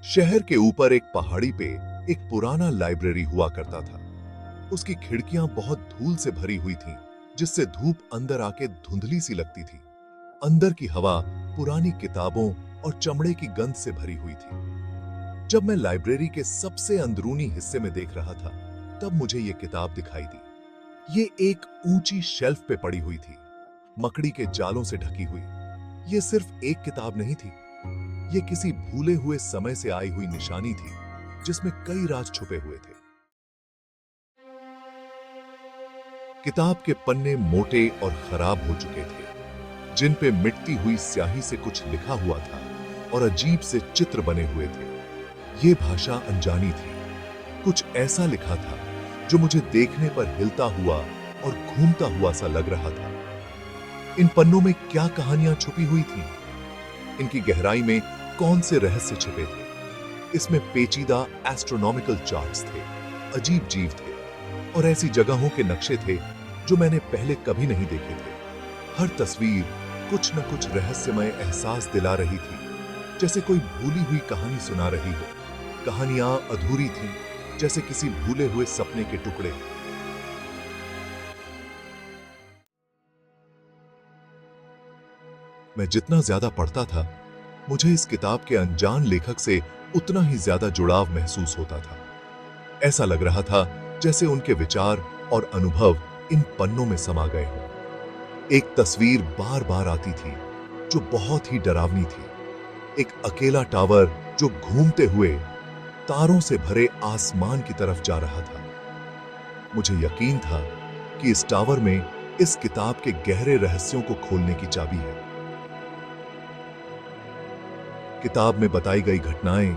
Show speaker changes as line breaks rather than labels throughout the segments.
शहर के ऊपर एक पहाड़ी पे एक पुराना लाइब्रेरी हुआ करता था। उसकी खिड़कियां बहुत धूल से भरी हुई थीं, जिससे धूप अंदर आके धुंधली सी लगती थी। अंदर की हवा पुरानी किताबों और चमड़े की गंध से भरी हुई थी। जब मैं लाइब्रेरी के सबसे अंदरूनी हिस्से में देख रहा था, तब मुझे ये किताब दिखाई दी। ये एक ऊंची शेल्फ पे पड़ी हुई थी, मकड़ी के जालों से ढकी हुई। ये सिर्फ एक किताब नहीं थी, ये किसी भूले हुए समय से आई हुई निशानी थी, जिसमें कई राज छुपे हुए थे। किताब के पन्ने मोटे और खराब हो चुके थे, जिन पे मिटती हुई स्याही से कुछ लिखा हुआ था और अजीब से चित्र बने हुए थे। ये भाषा अनजानी थी। कुछ ऐसा लिखा था जो मुझे देखने पर हिलता हुआ और घूमता हुआ सा लग रहा था। इन पन्नों में क्या कहानियां छुपी हुई थीं? इनकी गहराई में कौन से रहस्य छिपे थे? इसमें पेचीदा एस्ट्रोनॉमिकल चार्ट्स थे, अजीब जीव थे और ऐसी जगहों के नक्शे थे जो मैंने पहले कभी नहीं देखे थे। हर तस्वीर कुछ न कुछ रहस्यमय एहसास दिला रही थी, जैसे कोई भूली हुई कहानी सुना रही हो। कहानियां अधूरी थीं, जैसे किसी भूले हुए सपने के टुकड़े। मैं जितना ज्यादा पढ़ता था, मुझे इस किताब के अनजान लेखक से उतना ही ज्यादा जुड़ाव महसूस होता था। ऐसा लग रहा था जैसे उनके विचार और अनुभव इन पन्नों में समा गए हों। एक तस्वीर बार बार आती थी जो बहुत ही डरावनी थी। एक अकेला टावर जो घूमते हुए तारों से भरे आसमान की तरफ जा रहा था। मुझे यकीन था कि इस टावर में इस किताब के गहरे रहस्यों को खोलने की चाबी है। किताब में बताई गई घटनाएं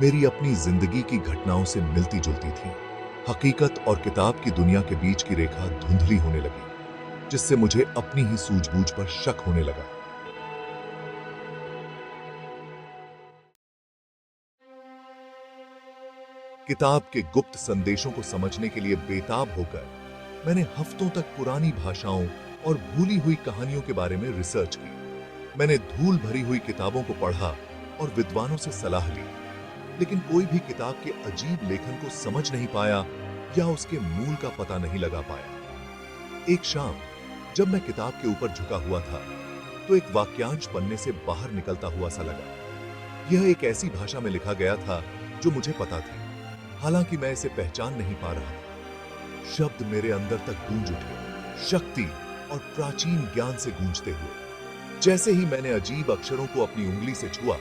मेरी अपनी जिंदगी की घटनाओं से मिलती जुलती थीं। हकीकत और किताब की दुनिया के बीच की रेखा धुंधली होने लगी, जिससे मुझे अपनी ही सूझबूझ पर शक होने लगा। किताब के गुप्त संदेशों को समझने के लिए बेताब होकर मैंने हफ्तों तक पुरानी भाषाओं और भूली हुई कहानियों के बारे में रिसर्च की। मैंने धूल भरी हुई किताबों को पढ़ा और विद्वानों से सलाह ली, लेकिन कोई भी किताब के अजीब लेखन को समझ नहीं पाया या उसके मूल का पता नहीं लगा पाया। एक शाम जब मैं किताब के ऊपर झुका हुआ था, तो एक वाक्यांश पन्ने से बाहर निकलता हुआ सा लगा। यह एक ऐसी भाषा में लिखा गया था जो मुझे पता थी, हालांकि मैं इसे पहचान नहीं पा रहा था। शब्द मेरे अंदर तक गूंज उठे, शक्ति और प्राचीन ज्ञान से गूंजते हुए। जैसे ही मैंने अजीब अक्षरों को अपनी उंगली से छुआ,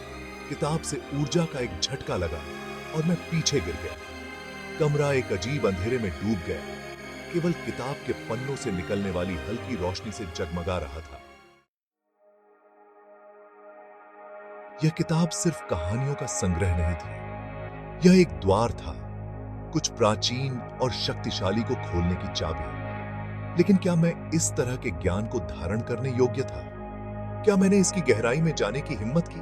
किताब से ऊर्जा का एक झटका लगा और मैं पीछे गिर गया। कमरा एक अजीब अंधेरे में डूब गया। केवल किताब के पन्नों से निकलने वाली हल्की रोशनी से जगमगा रहा था। यह किताब सिर्फ कहानियों का संग्रह नहीं थी, यह एक द्वार था, कुछ प्राचीन और शक्तिशाली को खोलने की चाबी। लेकिन क्या मैं इस तरह के ज्ञान को धारण करने योग्य था? क्या मैंने इसकी गहराई में जाने की हिम्मत की?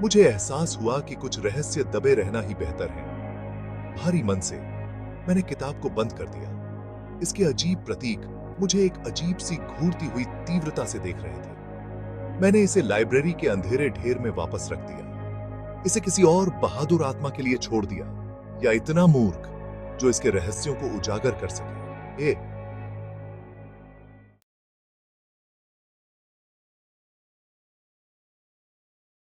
मुझे एहसास हुआ कि कुछ रहस्य दबे रहना ही बेहतर है। भारी मन से मैंने किताब को बंद कर दिया। इसके अजीब प्रतीक मुझे एक अजीब सी घूरती हुई तीव्रता से देख रहे थे। मैंने इसे लाइब्रेरी के अंधेरे ढेर में वापस रख दिया। इसे किसी और बहादुर आत्मा के लिए छोड़ दिया, या इतना मूर्ख जो इसके रहस्यों को उजागर कर सके।